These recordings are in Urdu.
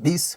20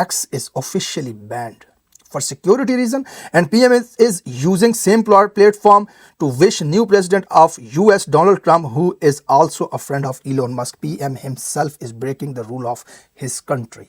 X is officially banned for security reason and PM is using same platform to wish new president of US Donald Trump, who is also a friend of Elon Musk. PM himself is breaking the rule of his country.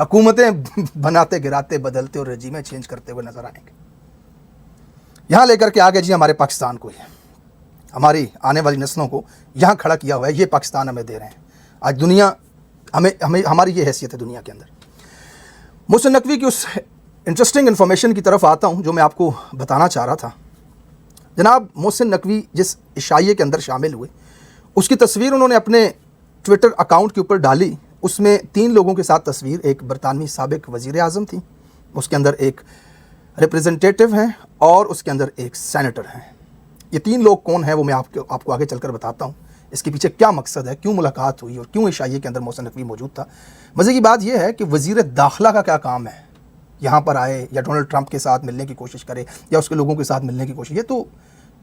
حکومتیں بناتے گراتے بدلتے اور رجیمیں چینج کرتے ہوئے نظر آئیں گے. یہاں لے کر کے آگے جی ہمارے پاکستان کو ہی ہماری آنے والی نسلوں کو یہاں کھڑا کیا ہوا ہے. یہ پاکستان ہمیں دے رہے ہیں. آج دنیا ہمیں ہماری یہ حیثیت ہے دنیا کے اندر. محسن نقوی کی اس انٹرسٹنگ انفارمیشن کی طرف آتا ہوں جو میں آپ کو بتانا چاہ رہا تھا. جناب محسن نقوی جس عشائیے کے اندر شامل ہوئے اس کی تصویر انہوں نے اپنے ٹویٹر اکاؤنٹ کے اوپر ڈالی. اس میں 3 لوگوں کے ساتھ تصویر، ایک برطانوی سابق وزیر اعظم تھی، اس کے اندر ایک ریپریزنٹیٹو ہیں اور اس کے اندر ایک سینیٹر ہیں. یہ 3 لوگ کون ہیں وہ میں آپ کو آگے چل کر بتاتا ہوں. اس کے پیچھے کیا مقصد ہے، کیوں ملاقات ہوئی اور کیوں عشائیے کے اندر محسن نقوی موجود تھا. مزے کی بات یہ ہے کہ وزیر داخلہ کا کیا کام ہے، یہاں پر آئے یا ڈونلڈ ٹرمپ کے ساتھ ملنے کی کوشش کرے یا اس کے لوگوں کے ساتھ ملنے کی کوشش. یہ تو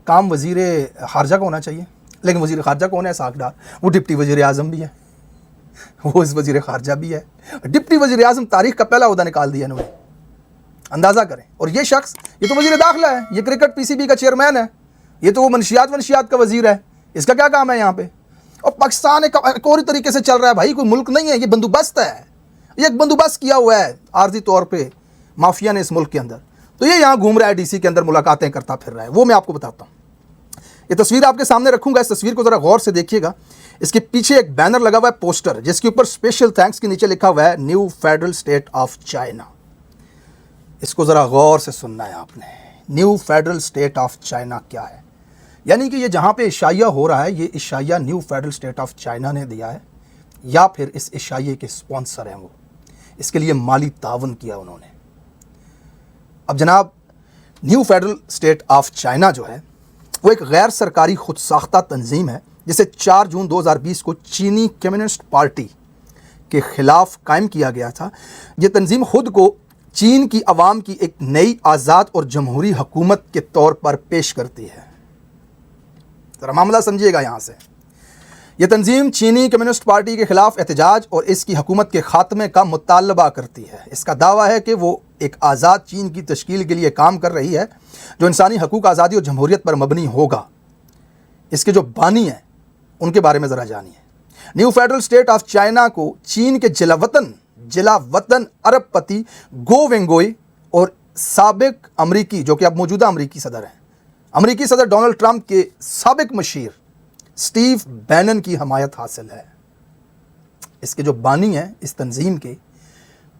کام وزیر خارجہ کا ہونا چاہیے. لیکن وزیر خارجہ کون ہے؟ ساکھ ڈار. وہ ڈپٹی وزیر اعظم بھی ہے، وہ اس وزیر خارجہ بھی ہے. ڈپٹی وزیر اعظم تاریخ کا پہلا عہدہ نکال دیا انہوں نے. اندازہ کریں. اور یہ شخص یہ تو وزیر داخلہ ہے، یہ کرکٹ PCB کا چیئرمین ہے، یہ تو وہ منشیات کا وزیر ہے. اس کا کیا کام ہے یہاں پہ؟ اور پاکستان ایک اور طریقے سے چل رہا ہے بھائی. کوئی ملک نہیں ہے، یہ بندوبست ہے. یہ ایک بندوبست کیا ہوا ہے عارضی طور پہ مافیا نے اس ملک کے اندر. تو یہ یہاں گھوم رہا ہے DC کے اندر، ملاقاتیں کرتا پھر رہا ہے. وہ میں آپ کو بتاتا ہوں. یہ تصویر آپ کے سامنے رکھوں گا. اس تصویر کو ذرا غور سے دیکھیے گا. اس کے پیچھے ایک بینر لگا ہوا ہے پوسٹر، جس کے اوپر اسپیشل تھینکس کے نیچے لکھا ہوا ہے new federal state of China. اس کو ذرا غور سے سننا ہے آپ نے. New federal state of China کیا ہے؟ یعنی کہ یہ جہاں پہ عشائیہ ہو رہا ہے یہ عشائیہ new federal state of China نے دیا ہے یا پھر اس عشائیے کے سپانسر ہیں وہ. اس کے لیے مالی تعاون کیا انہوں نے. اب جناب new federal state of China جو ہے وہ ایک غیر سرکاری خود ساختہ تنظیم ہے جسے 4 جون 2020 کو چینی کمیونسٹ پارٹی کے خلاف قائم کیا گیا تھا. یہ تنظیم خود کو چین کی عوام کی ایک نئی آزاد اور جمہوری حکومت کے طور پر پیش کرتی ہے. ذرا معاملہ سمجھیے گا یہاں سے. یہ تنظیم چینی کمیونسٹ پارٹی کے خلاف احتجاج اور اس کی حکومت کے خاتمے کا مطالبہ کرتی ہے. اس کا دعویٰ ہے کہ وہ ایک آزاد چین کی تشکیل کے لیے کام کر رہی ہے جو انسانی حقوق، آزادی اور جمہوریت پر مبنی ہوگا. اس کے جو بانی ہیں ان کے بارے میں ذرا جانیے. New federal state of China کو چین کے جلا وطن ارب پتی گو وینگوئی اور سابق امریکی، جو کہ اب موجودہ امریکی صدر ہیں، امریکی صدر ڈونلڈ ٹرمپ کے سابق مشیر سٹیو بینن کی حمایت حاصل ہے. اس کے جو بانی ہیں اس تنظیم کے،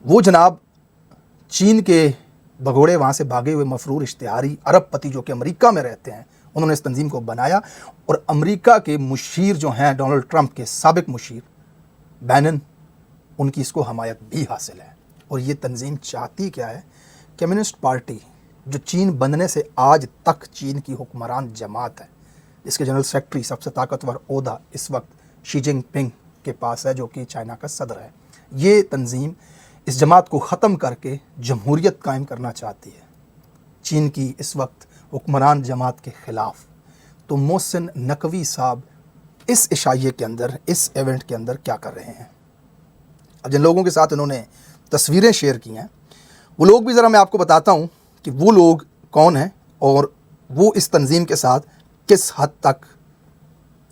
وہ جناب چین کے بھگوڑے وہاں سے بھاگے ہوئے مفرور اشتہاری ارب پتی جو کہ امریکہ میں رہتے ہیں، انہوں نے اس تنظیم کو بنایا. اور امریکہ کے مشیر جو ہیں ڈونلڈ ٹرمپ کے سابق مشیر بینن، ان کی اس کو حمایت بھی حاصل ہے. اور یہ تنظیم چاہتی کیا ہے؟ کمیونسٹ پارٹی جو چین بننے سے آج تک چین کی حکمران جماعت ہے، اس کے جنرل سیکرٹری سب سے طاقتور عہدہ اس وقت شی جن پنگ کے پاس ہے جو کہ چائنا کا صدر ہے. یہ تنظیم اس جماعت کو ختم کر کے جمہوریت قائم کرنا چاہتی ہے چین کی اس وقت حکمران جماعت کے خلاف. تو محسن نقوی صاحب اس عشائیے کے اندر، اس ایونٹ کے اندر کیا کر رہے ہیں؟ اب جن لوگوں کے ساتھ انہوں نے تصویریں شیئر کی ہیں وہ لوگ بھی ذرا میں آپ کو بتاتا ہوں کہ وہ لوگ کون ہیں اور وہ اس تنظیم کے ساتھ کس حد تک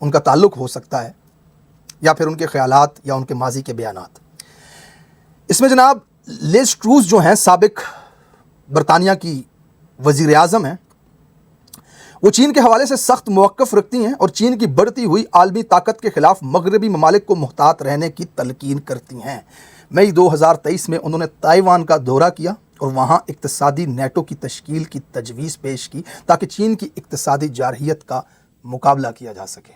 ان کا تعلق ہو سکتا ہے یا پھر ان کے خیالات یا ان کے ماضی کے بیانات. اس میں جناب لیز ٹروس جو ہیں سابق برطانیہ کی وزیر اعظم ہیں، وہ چین کے حوالے سے سخت موقف رکھتی ہیں اور چین کی بڑھتی ہوئی عالمی طاقت کے خلاف مغربی ممالک کو محتاط رہنے کی تلقین کرتی ہیں. مئی 2023 میں انہوں نے تائیوان کا دورہ کیا اور وہاں اقتصادی نیٹو کی تشکیل کی تجویز پیش کی تاکہ چین کی اقتصادی جارحیت کا مقابلہ کیا جا سکے.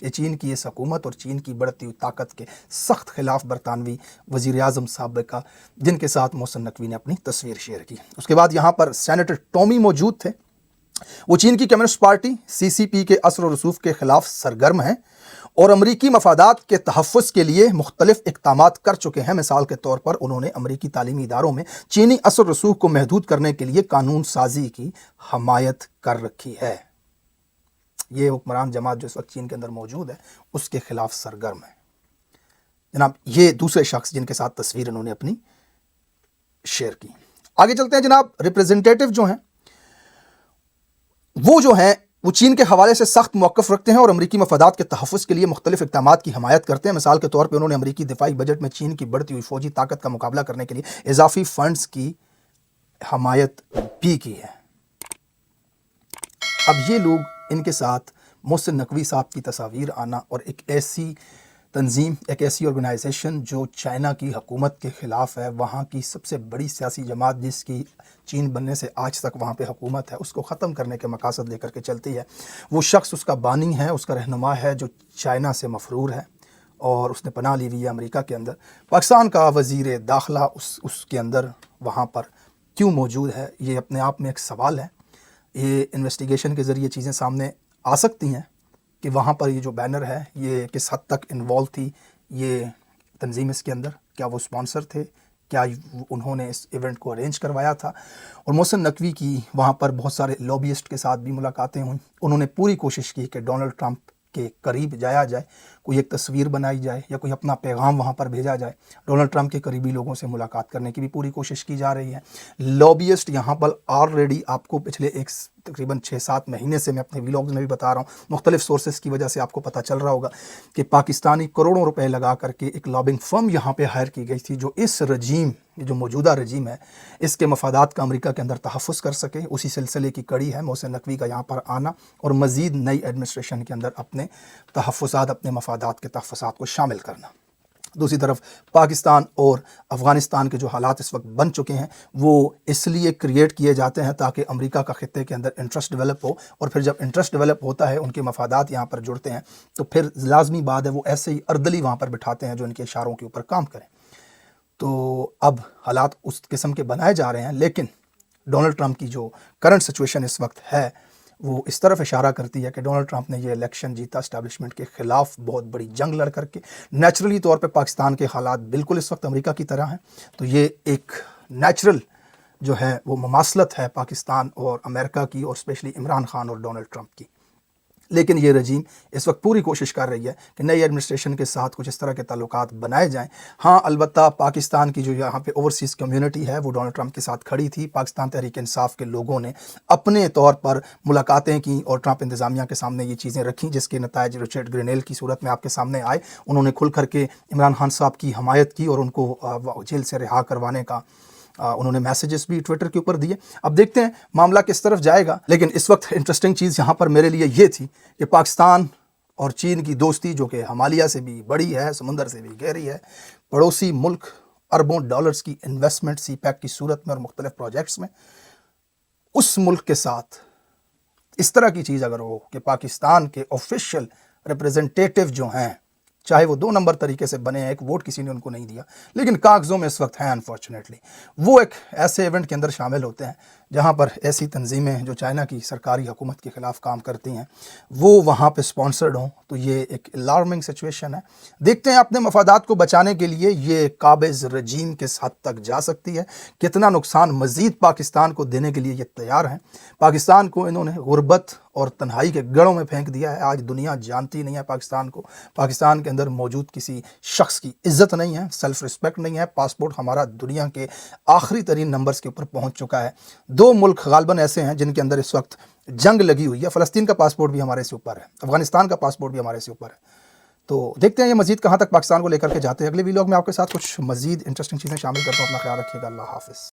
یہ چین کی اس حکومت اور چین کی بڑھتی ہوئی طاقت کے سخت خلاف برطانوی وزیر اعظم سابقہ جن کے ساتھ محسن نقوی نے اپنی تصویر شیئر کی. اس کے بعد یہاں پر سینیٹر ٹامی موجود تھے. وہ چین کی کمیونسٹ پارٹی CCP کے اثر و رسوخ کے خلاف سرگرم ہیں اور امریکی مفادات کے تحفظ کے لیے مختلف اقدامات کر چکے ہیں. مثال کے طور پر انہوں نے امریکی تعلیمی اداروں میں چینی اثر و رسوخ کو محدود کرنے کے لیے قانون سازی کی حمایت کر رکھی ہے. یہ حکمران جماعت جو اس وقت چین کے اندر موجود ہے اس کے خلاف سرگرم ہے. جناب یہ دوسرے شخص جن کے ساتھ تصویر انہوں نے اپنی شیئر کی. آگے چلتے ہیں جناب. ریپریزنٹیٹو جو ہیں وہ جو ہیں وہ چین کے حوالے سے سخت موقف رکھتے ہیں اور امریکی مفادات کے تحفظ کے لیے مختلف اقدامات کی حمایت کرتے ہیں۔ مثال کے طور پہ انہوں نے امریکی دفاعی بجٹ میں چین کی بڑھتی ہوئی فوجی طاقت کا مقابلہ کرنے کے لیے اضافی فنڈز کی حمایت بھی کی ہے۔ اب یہ لوگ ان کے ساتھ محسن نقوی صاحب کی تصاویر آنا اور ایک ایسی تنظیم، ایک ایسی آرگنائزیشن جو چائنا کی حکومت کے خلاف ہے، وہاں کی سب سے بڑی سیاسی جماعت جس کی چین بننے سے آج تک وہاں پہ حکومت ہے، اس کو ختم کرنے کے مقاصد لے کر کے چلتی ہے۔ وہ شخص اس کا بانی ہے، اس کا رہنما ہے جو چائنا سے مفرور ہے اور اس نے پناہ لی ہوئی ہے امریکہ کے اندر۔ پاکستان کا وزیر داخلہ اس کے اندر وہاں پر کیوں موجود ہے، یہ اپنے آپ میں ایک سوال ہے۔ یہ انویسٹیگیشن کے ذریعے چیزیں سامنے آ سکتی ہیں کہ وہاں پر یہ جو بینر ہے یہ کس حد تک انوالو تھی یہ تنظیم اس کے اندر، کیا وہ سپانسر تھے، کیا انہوں نے اس ایونٹ کو ارینج کروایا تھا۔ اور محسن نقوی کی وہاں پر بہت سارے لابیسٹ کے ساتھ بھی ملاقاتیں ہوئیں۔ انہوں نے پوری کوشش کی کہ ڈونلڈ ٹرمپ کے قریب جایا جائے، کوئی ایک تصویر بنائی جائے یا کوئی اپنا پیغام وہاں پر بھیجا جائے۔ ڈونلڈ ٹرمپ کے قریبی لوگوں سے ملاقات کرنے کی بھی پوری کوشش کی جا رہی ہے۔ لابیسٹ یہاں پر آلریڈی آپ کو پچھلے تقریباً 6-7 مہینے سے میں اپنے ویلاگز میں بھی بتا رہا ہوں، مختلف سورسز کی وجہ سے آپ کو پتہ چل رہا ہوگا کہ پاکستانی کروڑوں روپے لگا کر کے ایک لابنگ فرم یہاں پہ ہائر کی گئی تھی جو اس رجیم، جو موجودہ رجیم ہے، اس کے مفادات کا امریکہ کے اندر تحفظ کر سکے۔ اسی سلسلے کی کڑی ہے محسن نقوی کا یہاں پر آنا اور مزید نئی ایڈمنسٹریشن کے اندر اپنے تحفظات، اپنے مفادات کے تحفظات کو شامل کرنا۔ دوسری طرف پاکستان اور افغانستان کے جو حالات اس وقت بن چکے ہیں وہ اس لیے کریٹ کیے جاتے ہیں تاکہ امریکہ کا خطے کے اندر انٹرسٹ ڈیولپ ہو، اور پھر جب انٹرسٹ ڈیولپ ہوتا ہے، ان کے مفادات یہاں پر جڑتے ہیں، تو پھر لازمی بات ہے وہ ایسے ہی اردلی وہاں پر بٹھاتے ہیں جو ان کے اشاروں کے اوپر کام کریں۔ تو اب حالات اس قسم کے بنائے جا رہے ہیں، لیکن ڈونلڈ ٹرمپ کی جو کرنٹ سچویشن اس وقت ہے وہ اس طرف اشارہ کرتی ہے کہ ڈونلڈ ٹرمپ نے یہ الیکشن جیتا اسٹیبلشمنٹ کے خلاف بہت بڑی جنگ لڑ کر کے۔ نیچرلی طور پہ پاکستان کے حالات بالکل اس وقت امریکہ کی طرح ہیں، تو یہ ایک نیچرل جو ہے وہ مماثلت ہے پاکستان اور امریکہ کی، اور اسپیشلی عمران خان اور ڈونلڈ ٹرمپ کی۔ لیکن یہ رجیم اس وقت پوری کوشش کر رہی ہے کہ نئی ایڈمنسٹریشن کے ساتھ کچھ اس طرح کے تعلقات بنائے جائیں۔ ہاں البتہ پاکستان کی جو یہاں پہ اوورسیز کمیونٹی ہے وہ ڈونلڈ ٹرمپ کے ساتھ کھڑی تھی۔ پاکستان تحریک انصاف کے لوگوں نے اپنے طور پر ملاقاتیں کی اور ٹرمپ انتظامیہ کے سامنے یہ چیزیں رکھیں، جس کے نتائج رچرڈ گرینیل کی صورت میں آپ کے سامنے آئے۔ انہوں نے کھل کر کے عمران خان صاحب کی حمایت کی اور ان کو جیل سے رہا کروانے کا انہوں نے میسیجز بھی ٹویٹر کے اوپر دیے۔ اب دیکھتے ہیں معاملہ کس طرف جائے گا، لیکن اس وقت انٹرسٹنگ چیز یہاں پر میرے لیے یہ تھی کہ پاکستان اور چین کی دوستی جو کہ ہمالیہ سے بھی بڑی ہے، سمندر سے بھی گہری ہے، پڑوسی ملک اربوں ڈالرز کی انویسٹمنٹ سی پیک کی صورت میں اور مختلف پروجیکٹس میں، اس ملک کے ساتھ اس طرح کی چیز اگر ہو کہ پاکستان کے آفیشیل ریپریزنٹیٹیو جو ہیں، چاہے وہ 2 نمبر طریقے سے بنے ہیں، ایک ووٹ کسی نے ان کو نہیں دیا لیکن کاغذوں میں اس وقت ہیں انفارچونیٹلی، وہ ایک ایسے ایونٹ کے اندر شامل ہوتے ہیں جہاں پر ایسی تنظیمیں جو چائنا کی سرکاری حکومت کے خلاف کام کرتی ہیں وہ وہاں پہ سپانسرڈ ہوں، تو یہ ایک الارمنگ سچویشن ہے۔ دیکھتے ہیں اپنے مفادات کو بچانے کے لیے یہ قابض رجیم کس حد تک جا سکتی ہے، کتنا نقصان مزید پاکستان کو دینے کے لیے یہ تیار ہیں۔ پاکستان کو انہوں نے غربت اور تنہائی کے گڑھوں میں پھینک دیا ہے۔ آج دنیا جانتی نہیں ہے پاکستان کو، پاکستان کے اندر موجود کسی شخص کی عزت نہیں ہے، سیلف رسپیکٹ نہیں ہے، پاسپورٹ ہمارا دنیا کے آخری ترین نمبرز کے اوپر پہنچ چکا ہے۔ 2 ملک غالباً ایسے ہیں جن کے اندر اس وقت جنگ لگی ہوئی ہے، فلسطین کا پاسپورٹ بھی ہمارے سے اوپر ہے، افغانستان کا پاسپورٹ بھی ہمارے سے اوپر ہے۔ تو دیکھتے ہیں یہ مزید کہاں تک پاکستان کو لے کر کے جاتے ہیں۔ اگلے ویلاگ میں آپ کے ساتھ کچھ مزید انٹرسٹنگ چیزیں شامل کرتا ہوں۔ اپنا خیال رکھیے گا، اللہ حافظ۔